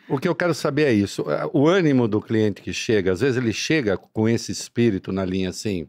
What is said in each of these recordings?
O que eu quero saber é isso. O ânimo do cliente que chega, às vezes ele chega com esse espírito na linha assim,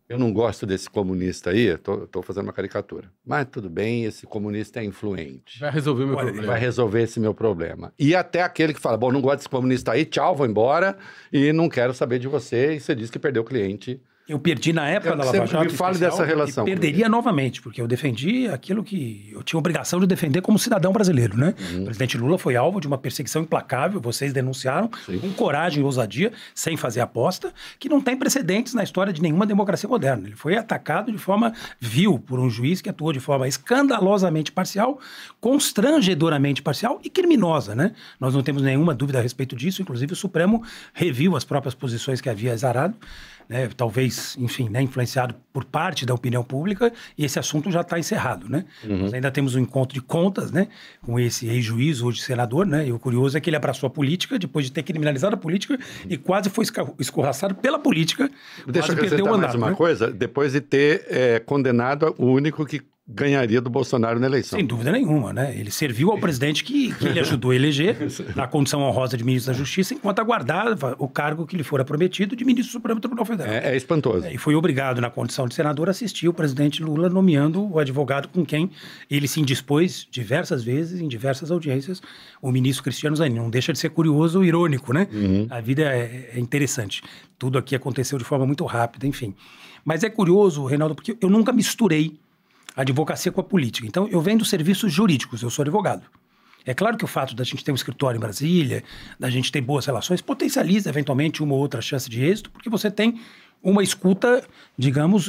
eu não gosto desse comunista aí, estou fazendo uma caricatura, mas tudo bem, esse comunista é influente. Vai resolver o meu problema. Vai resolver esse meu problema. E até aquele que fala, bom, não gosto desse comunista aí, tchau, vou embora e não quero saber de você, e você diz que perdeu o cliente. Eu perdi na época da Lava Jato. Me fale dessa relação. E perderia novamente, porque eu defendi aquilo que eu tinha obrigação de defender como cidadão brasileiro, né? O presidente Lula foi alvo de uma perseguição implacável, vocês denunciaram, com coragem e ousadia, sem fazer aposta, que não tem precedentes na história de nenhuma democracia moderna. Ele foi atacado de forma vil por um juiz que atuou de forma escandalosamente parcial, constrangedoramente parcial e criminosa, né? Nós não temos nenhuma dúvida a respeito disso, inclusive o Supremo reviu as próprias posições que havia exarado, né, talvez, enfim, né, influenciado por parte da opinião pública, e esse assunto já está encerrado, né? Nós ainda temos um encontro de contas, né, com esse ex-juiz, hoje senador, né, e o curioso é que ele abraçou a política, depois de ter criminalizado a política, e quase foi escorraçado pela política, Deixa eu quase perdeu o acrescentar mais mandato, uma coisa, depois de ter condenado o único que ganharia do Bolsonaro na eleição. Sem dúvida nenhuma, né? Ele serviu ao presidente que ele ajudou a eleger na condição honrosa de ministro da Justiça, enquanto aguardava o cargo que lhe fora prometido de ministro do Supremo Tribunal Federal. É espantoso. E foi obrigado, na condição de senador, a assistir o presidente Lula nomeando o advogado com quem ele se indispôs diversas vezes, em diversas audiências, o ministro Cristiano Zanin. Não deixa de ser curioso, irônico, né? A vida é interessante. Tudo aqui aconteceu de forma muito rápida, enfim. Mas é curioso, Reinaldo, porque eu nunca misturei a advocacia com a política. Então, eu venho dos serviços jurídicos, eu sou advogado. É claro que o fato da gente ter um escritório em Brasília, da gente ter boas relações, potencializa eventualmente uma ou outra chance de êxito, porque você tem uma escuta, digamos,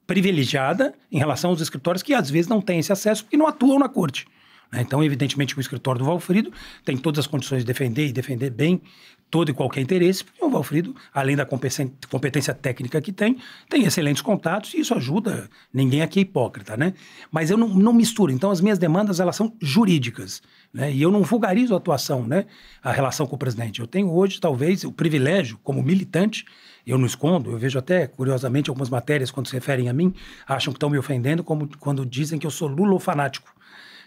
privilegiada em relação aos escritórios que às vezes não têm esse acesso porque não atuam na corte. Então, evidentemente, o escritório do Valfrido tem todas as condições de defender e defender bem todo e qualquer interesse, porque o Valfrido, além da competência técnica que tem excelentes contatos e isso ajuda, ninguém aqui é hipócrita, né? Mas eu não misturo, então as minhas demandas, elas são jurídicas, né? E eu não vulgarizo a atuação, né? A relação com o presidente. Eu tenho hoje, talvez, o privilégio, como militante, eu não escondo, eu vejo até, curiosamente, algumas matérias, quando se referem a mim, acham que estão me ofendendo, como quando dizem que eu sou lulofanático.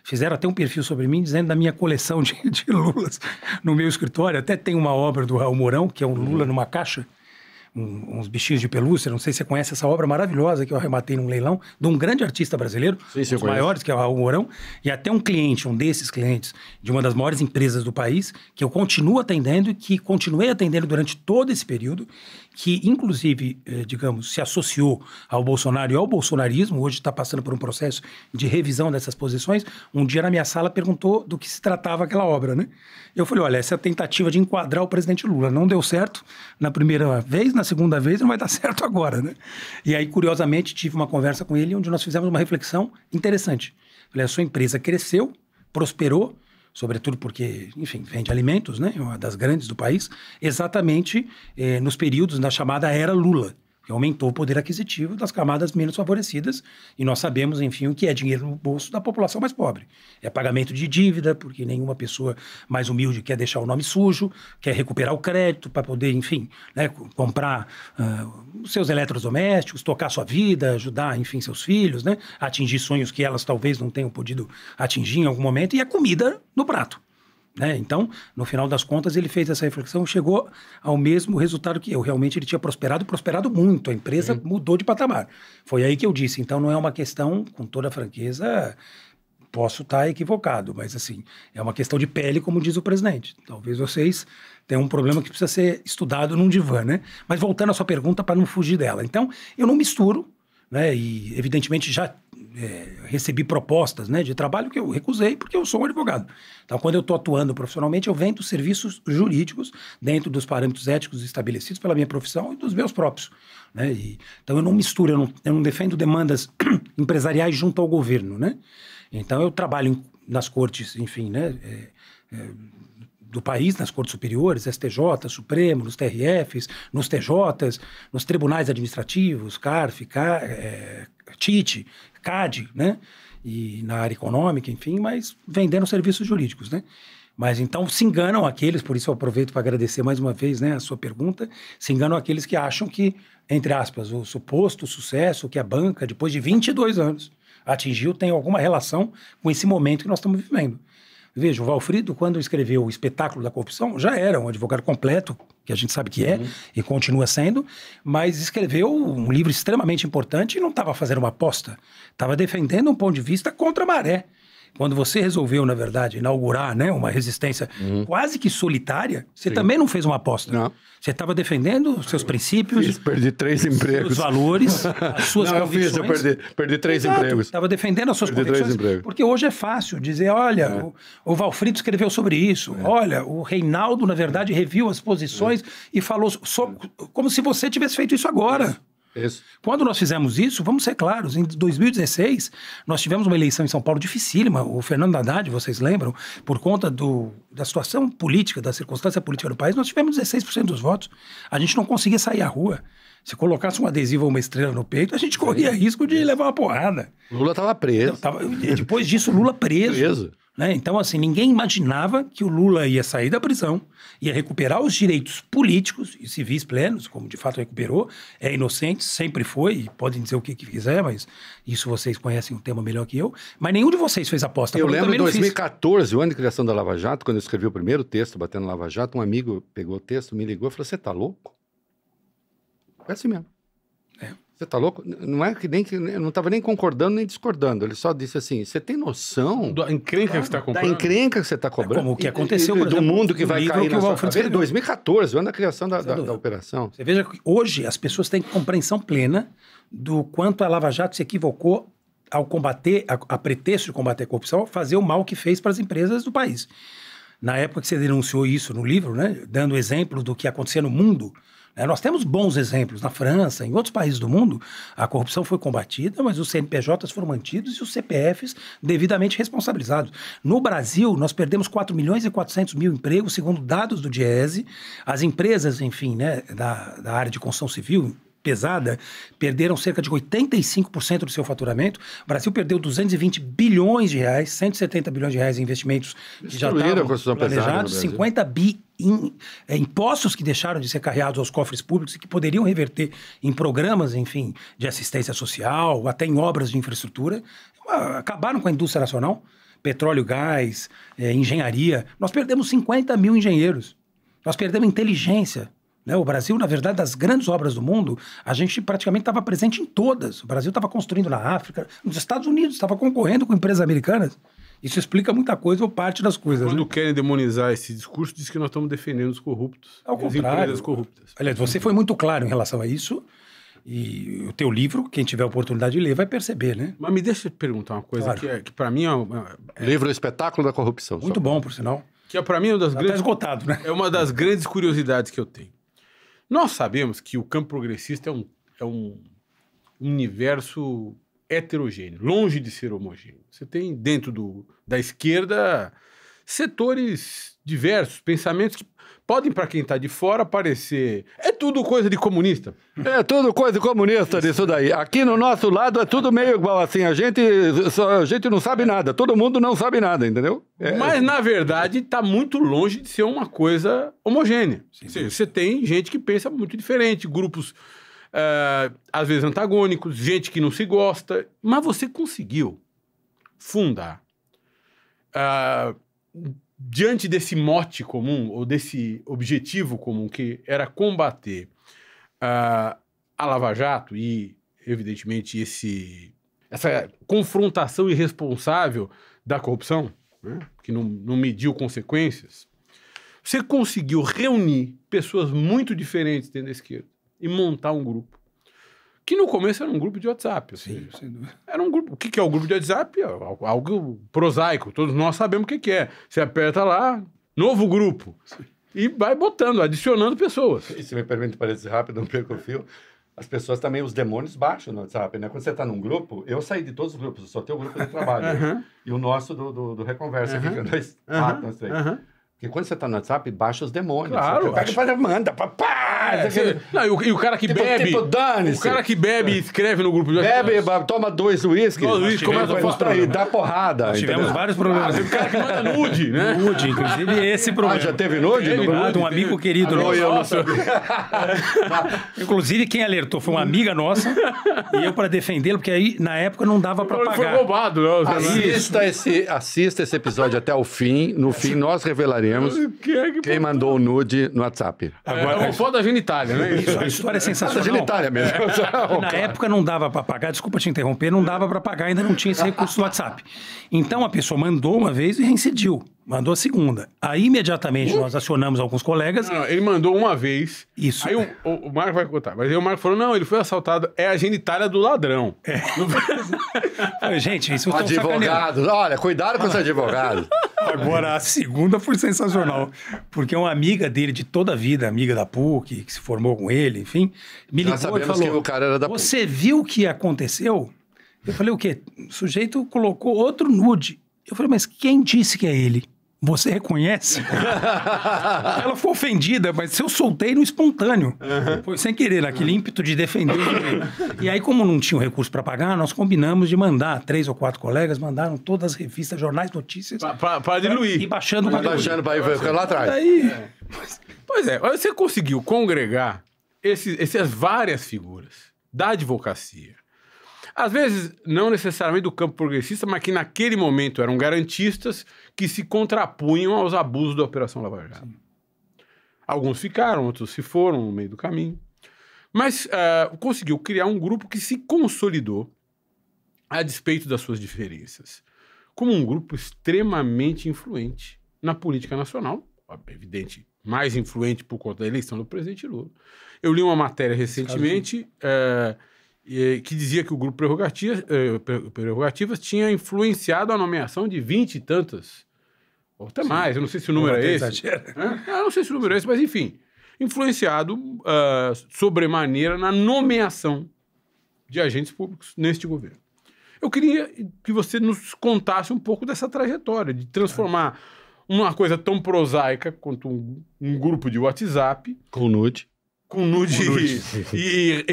Fizeram até um perfil sobre mim, dizendo da minha coleção de Lulas no meu escritório. Até tem uma obra do Raul Mourão, que é um Lula numa caixa, uns bichinhos de pelúcia. Não sei se você conhece essa obra maravilhosa que eu arrematei num leilão, de um grande artista brasileiro, um dos maiores, que é o Raul Mourão. E até um cliente, um desses clientes, de uma das maiores empresas do país, que eu continuo atendendo e que continuei atendendo durante todo esse período, que inclusive, digamos, se associou ao Bolsonaro e ao bolsonarismo, hoje está passando por um processo de revisão dessas posições. Um dia na minha sala perguntou do que se tratava aquela obra, né? Eu falei, olha, essa é a tentativa de enquadrar o presidente Lula. Não deu certo na primeira vez, na segunda vez não vai dar certo agora, né? E aí, curiosamente, tive uma conversa com ele onde nós fizemos uma reflexão interessante. Falei, a sua empresa cresceu, prosperou, sobretudo porque, enfim, vende alimentos, né? Uma das grandes do país, exatamente nos períodos da chamada Era Lula, que aumentou o poder aquisitivo das camadas menos favorecidas, e nós sabemos, enfim, o que é dinheiro no bolso da população mais pobre. É pagamento de dívida, porque nenhuma pessoa mais humilde quer deixar o nome sujo, quer recuperar o crédito para poder, enfim, né, comprar os seus eletrodomésticos, tocar sua vida, ajudar, enfim, seus filhos, né, a atingir sonhos que elas talvez não tenham podido atingir em algum momento, e a comida no prato. Então, no final das contas, ele fez essa reflexão, chegou ao mesmo resultado que eu. Realmente ele tinha prosperado muito, a empresa mudou de patamar. Foi aí que eu disse, então não é uma questão, com toda franqueza, posso estar equivocado, mas assim, é uma questão de pele, como diz o presidente. Talvez vocês tenham um problema que precisa ser estudado num divã, né? Mas voltando à sua pergunta, para não fugir dela. Então, eu não misturo, né? E evidentemente já recebi propostas, né, de trabalho que eu recusei porque eu sou um advogado. Então, quando eu estou atuando profissionalmente, eu venho dos serviços jurídicos dentro dos parâmetros éticos estabelecidos pela minha profissão e dos meus próprios, né? Então, eu não misturo, eu não defendo demandas empresariais junto ao governo, né? Então, eu trabalho nas cortes, enfim, né, do país, nas cortes superiores, STJ, Supremo, nos TRFs, nos TJs, nos tribunais administrativos, CARF, TIT, CAD, né? E na área econômica, enfim, mas vendendo serviços jurídicos, né? Mas então se enganam aqueles, por isso eu aproveito para agradecer mais uma vez, né, a sua pergunta, se enganam aqueles que acham que, entre aspas, o suposto sucesso que a banca, depois de 22 anos, atingiu, tem alguma relação com esse momento que nós estamos vivendo. Veja, o Valfrido, quando escreveu O Espetáculo da Corrupção, já era um advogado completo, que a gente sabe que é, e continua sendo, mas escreveu um livro extremamente importante e não estava fazendo uma aposta, estava defendendo um ponto de vista contra a maré. Quando você resolveu, na verdade, inaugurar, né, uma resistência quase que solitária, você também não fez uma aposta. Não. Você estava defendendo os seus princípios, perdi 3 empregos. os valores, as suas não, convicções. eu perdi 3 empregos. Estava defendendo as suas Perdi 3 convicções. empregos. Porque hoje é fácil dizer, olha, o Valfrido escreveu sobre isso. Olha, o Reinaldo, na verdade, reviu as posições e falou como se você tivesse feito isso agora. Isso. Quando nós fizemos isso, vamos ser claros, em 2016, nós tivemos uma eleição em São Paulo dificílima. O Fernando Haddad, vocês lembram, por conta da situação política, da circunstância política do país, nós tivemos 16% dos votos. A gente não conseguia sair à rua. Se colocasse um adesivo ou uma estrela no peito, a gente corria risco de levar uma porrada. Lula estava preso. Depois disso, Lula preso. Né? Então, assim, ninguém imaginava que o Lula ia sair da prisão, ia recuperar os direitos políticos e civis plenos, como de fato recuperou. É inocente, sempre foi, e podem dizer o que quiser, mas isso vocês conhecem o tema melhor que eu. Mas nenhum de vocês fez aposta. Eu lembro em 2014, o ano de criação da Lava Jato, quando eu escrevi o primeiro texto, Batendo na Lava Jato, um amigo pegou o texto, me ligou e falou, você tá louco? É assim mesmo. Você tá louco? Não é que eu não estava nem concordando nem discordando. Ele só disse assim: você tem noção da encrenca que você está comprando? Da encrenca que você está cobrando. Como o que aconteceu, por exemplo, do mundo que vai cair na sua cabeça. Em 2014, o ano da criação da operação. Você veja que hoje as pessoas têm compreensão plena do quanto a Lava Jato se equivocou ao combater, a pretexto de combater a corrupção, fazer o mal que fez para as empresas do país. Na época que você denunciou isso no livro, né, dando exemplo do que acontecia no mundo, nós temos bons exemplos. Na França, em outros países do mundo, a corrupção foi combatida, mas os CNPJs foram mantidos e os CPFs devidamente responsabilizados. No Brasil, nós perdemos 4.400.000 empregos, segundo dados do Diese. As empresas, enfim, né, da área de construção civil pesada, perderam cerca de 85% do seu faturamento. O Brasil perdeu 220 bilhões de reais, 170 bilhões de reais em investimentos que já estavam planejados, 50 bi em impostos que deixaram de ser carreados aos cofres públicos e que poderiam reverter em programas, enfim, de assistência social, até em obras de infraestrutura. Acabaram com a indústria nacional, petróleo, gás, engenharia. Nós perdemos 50 mil engenheiros. Nós perdemos inteligência. O Brasil, na verdade, das grandes obras do mundo, a gente praticamente estava presente em todas. O Brasil estava construindo na África, nos Estados Unidos, estava concorrendo com empresas americanas. Isso explica muita coisa ou parte das coisas. Quando querem demonizar esse discurso, diz que nós estamos defendendo os corruptos. Ao contrário. As empresas corruptas. Aliás, você foi muito claro em relação a isso. E o teu livro, quem tiver a oportunidade de ler, vai perceber, né? Mas me deixa eu te perguntar uma coisa que para mim livro O Espetáculo da Corrupção. Muito bom, por sinal. Que para mim é uma das grandes... Tá esgotado, né? É uma das grandes curiosidades que eu tenho. Nós sabemos que o campo progressista é um universo heterogêneo, longe de ser homogêneo. Você tem dentro da esquerda setores diversos, pensamentos que podem, para quem está de fora, parecer... É tudo coisa de comunista. É tudo coisa de comunista disso daí. Aqui no nosso lado é tudo meio igual assim. A gente não sabe nada. Todo mundo não sabe nada, entendeu? Mas, na verdade, está muito longe de ser uma coisa homogênea. Você tem gente que pensa muito diferente, grupos, às vezes, antagônicos, gente que não se gosta. Mas você conseguiu fundar... diante desse mote comum, ou desse objetivo comum, que era combater a Lava Jato e, evidentemente, essa confrontação irresponsável da corrupção, né, que não mediu consequências, você conseguiu reunir pessoas muito diferentes dentro da esquerda e montar um grupo. Que no começo era um grupo de WhatsApp. Sim, sem dúvida. Era um grupo. O que é o grupo de WhatsApp? É algo prosaico. Todos nós sabemos o que é. Você aperta lá, novo grupo. Sim. E vai botando, adicionando pessoas. E se me permite parece rápido, não perco o fio. As pessoas também, os demônios baixam no WhatsApp, né? Quando você está num grupo, eu saí de todos os grupos, eu só tenho o grupo de trabalho. E o nosso do Reconversa, fica 2, 4, 3. Porque quando você está no WhatsApp, baixa os demônios. Claro. Você pega e manda, pá! Não, e o cara que bebe... Tipo, dane-se. O cara que bebe e escreve no grupo de Bebe, toma 2 uísques. Começa a falar e dá porrada. Nós tivemos entendeu? vários problemas. o cara que manda nude, né? Nude, inclusive esse problema. Já teve nude? De um amigo querido nosso. Inclusive, quem alertou foi uma amiga nossa, e eu para defendê-lo, porque aí, na época, não dava para pagar. Foi roubado, né? Assista esse episódio até o fim. No fim, nós revelaremos quem mandou o nude no WhatsApp. Agora, é foda da genitália, né? Isso, a história é sensacional. Genitália mesmo. Na época não dava para pagar, desculpa te interromper, não dava para pagar, ainda não tinha esse recurso do WhatsApp. Então a pessoa mandou uma vez e reincidiu. Mandou a segunda. Aí imediatamente nós acionamos alguns colegas. Não, ele mandou uma vez. Isso. Aí o Marco vai contar. Mas aí o Marco falou: não, ele foi assaltado. É a genitália do ladrão. Gente, isso foi advogados. Olha, cuidado com os advogados. Agora, a segunda foi sensacional. Porque uma amiga dele de toda a vida, amiga da PUC, que se formou com ele, enfim, me ligou e falou: que o cara era da PUC. Você viu o que aconteceu? Eu falei: o quê? O sujeito colocou outro nude. Eu falei: mas quem disse que é ele? Você reconhece? Ela ficou ofendida, mas eu soltei no espontâneo. Foi sem querer, naquele ímpeto de defender. E aí, como não tinha o recurso para pagar, nós combinamos de mandar, 3 ou 4 colegas mandaram todas as revistas, jornais, notícias. Para diluir. E baixando o conteúdo. Baixando para ir lá atrás. Aí... Pois é, você conseguiu congregar essas várias figuras da advocacia. Às vezes, não necessariamente do campo progressista, mas que naquele momento eram garantistas que se contrapunham aos abusos da Operação Lava Jato. Alguns ficaram, outros se foram no meio do caminho. Mas conseguiu criar um grupo que se consolidou, a despeito das suas diferenças, como um grupo extremamente influente na política nacional, evidente, mais influente por conta da eleição do presidente Lula. Eu li uma matéria recentemente... que dizia que o grupo Prerrogativas tinha influenciado a nomeação de 20 e tantas, ou até mais, eu não sei se o número é esse. Eu não sei se o número é esse, mas enfim, influenciado sobremaneira na nomeação de agentes públicos neste governo. Eu queria que você nos contasse um pouco dessa trajetória, de transformar uma coisa tão prosaica quanto um grupo de WhatsApp... Com nude e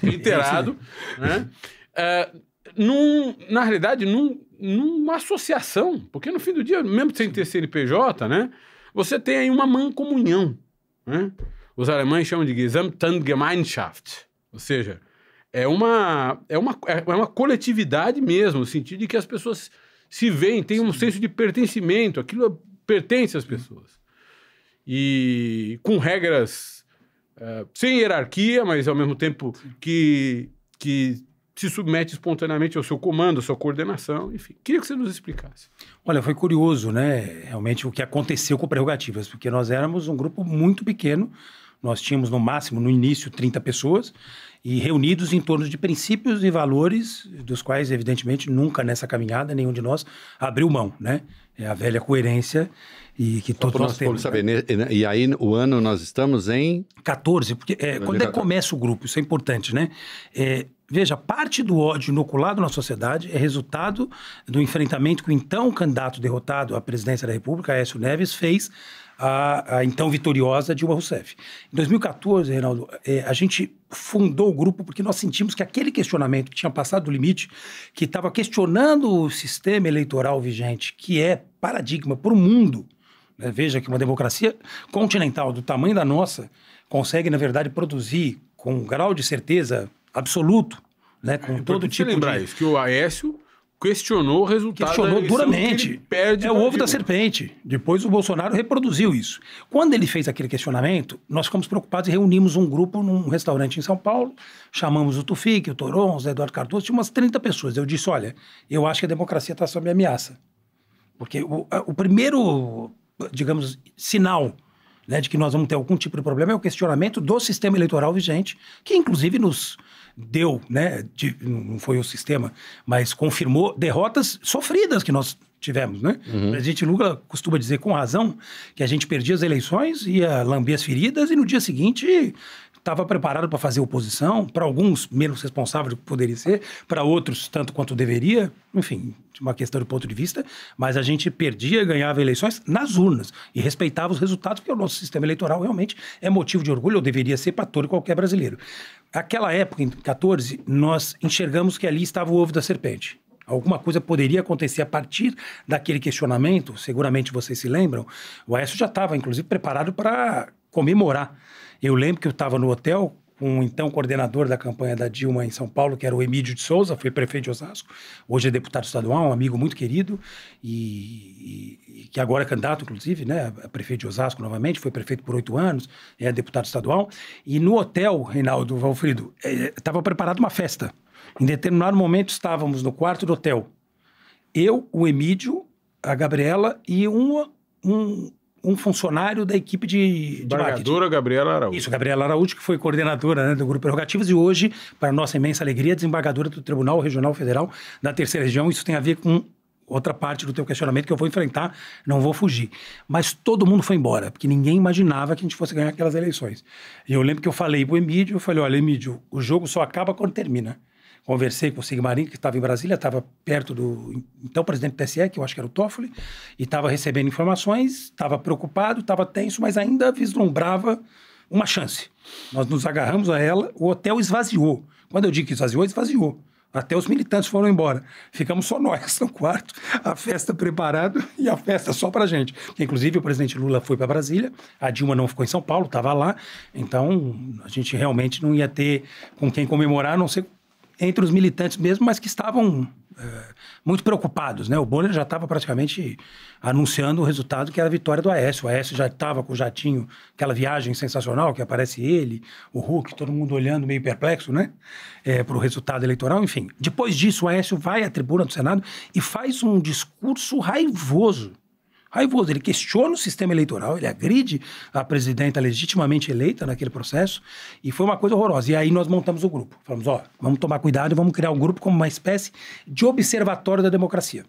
reiterado, né? Na realidade, numa associação, porque no fim do dia, mesmo sem ter CNPJ, né, você tem aí uma mancomunhão, né? Os alemães chamam de Gesamtgemeinschaft, ou seja, é uma coletividade mesmo, no sentido de que as pessoas se veem, têm um senso de pertencimento, aquilo pertence às pessoas. E com regras sem hierarquia, mas ao mesmo tempo que se submete espontaneamente ao seu comando, à sua coordenação, enfim. Queria que você nos explicasse. Olha, foi curioso, né, realmente o que aconteceu com Prerrogativas, porque nós éramos um grupo muito pequeno, nós tínhamos no máximo, no início, 30 pessoas, e reunidos em torno de princípios e valores, dos quais, evidentemente, nunca nessa caminhada, nenhum de nós abriu mão, né? É a velha coerência e que todos nós temos. Saber, né? E aí, o ano, nós estamos em... 14, porque quando é que começa o grupo? Isso é importante, né? Veja, parte do ódio inoculado na sociedade é resultado do enfrentamento que o então candidato derrotado à presidência da República, Aécio Neves, fez a então vitoriosa Dilma Rousseff. Em 2014, Reinaldo, a gente fundou o grupo porque nós sentimos que aquele questionamento que tinha passado do limite, que estava questionando o sistema eleitoral vigente, que é paradigma para o mundo, né? Veja que uma democracia continental do tamanho da nossa consegue, na verdade, produzir com um grau de certeza absoluto, né? Com todo tipo de... lembrar isso, que o Aécio questionou o resultado questionou da duramente. Ele perde o ovo da serpente. Depois o Bolsonaro reproduziu isso. Quando ele fez aquele questionamento, nós ficamos preocupados e reunimos um grupo num restaurante em São Paulo, chamamos o Tufik, o Toron, o Zé Eduardo Cardoso, tinha umas 30 pessoas. Eu disse, olha, eu acho que a democracia está sob ameaça. Porque o primeiro, digamos, sinal, né, de que nós vamos ter algum tipo de problema é o questionamento do sistema eleitoral vigente, que inclusive nos deu, né, não foi o sistema, mas confirmou derrotas sofridas que nós tivemos, né? O presidente Lula costuma dizer com razão que a gente perdia as eleições, ia lamber as feridas e no dia seguinte estava preparado para fazer oposição, para alguns menos responsável do que poderia ser, para outros tanto quanto deveria, enfim, uma questão do ponto de vista, mas a gente perdia e ganhava eleições nas urnas e respeitava os resultados, porque o nosso sistema eleitoral realmente é motivo de orgulho, ou deveria ser para todo e qualquer brasileiro. Aquela época, em 14, nós enxergamos que ali estava o ovo da serpente. Alguma coisa poderia acontecer a partir daquele questionamento, seguramente vocês se lembram, o Aécio já estava, inclusive, preparado para comemorar. Eu lembro que eu estava no hotel com o então coordenador da campanha da Dilma em São Paulo, que era o Emílio de Souza, foi prefeito de Osasco, hoje é deputado estadual, um amigo muito querido, e que agora é candidato, inclusive, né, a prefeito de Osasco novamente, foi prefeito por 8 anos, é deputado estadual, e no hotel, Reinaldo Valfrido, estava preparada uma festa. Em determinado momento estávamos no quarto do hotel, eu, o Emílio, a Gabriela e um funcionário da equipe de marketing. Gabriela Araújo. Isso, Gabriela Araújo, que foi coordenadora, né, do Grupo Prerrogativas e hoje, para nossa imensa alegria, desembargadora do Tribunal Regional Federal da Terceira Região. Isso tem a ver com outra parte do teu questionamento que eu vou enfrentar, não vou fugir. Mas todo mundo foi embora, porque ninguém imaginava que a gente fosse ganhar aquelas eleições. E eu lembro que eu falei pro Emílio, eu falei, olha, Emílio, o jogo só acaba quando termina. Conversei com o Sigmarinho, que estava em Brasília, estava perto do então presidente do TSE, que eu acho que era o Toffoli, e estava recebendo informações, estava preocupado, estava tenso, mas ainda vislumbrava uma chance. Nós nos agarramos a ela, o hotel esvaziou. Quando eu digo que esvaziou, esvaziou. Até os militantes foram embora. Ficamos só nós no quarto, a festa preparada e a festa só pra gente. Inclusive, o presidente Lula foi para Brasília, a Dilma não ficou em São Paulo, estava lá, então a gente realmente não ia ter com quem comemorar, a não ser entre os militantes mesmo, mas que estavam muito preocupados, né? O Bonner já estava praticamente anunciando o resultado, que era a vitória do Aécio. O Aécio já estava com o jatinho, aquela viagem sensacional, que aparece ele, o Huck, todo mundo olhando meio perplexo, né? Para o resultado eleitoral, enfim. Depois disso, o Aécio vai à tribuna do Senado e faz um discurso raivoso. Raivoso, ele questiona o sistema eleitoral, ele agride a presidenta legitimamente eleita naquele processo, e foi uma coisa horrorosa. E aí nós montamos o grupo. Falamos, vamos tomar cuidado e vamos criar um grupo como uma espécie de observatório da democracia.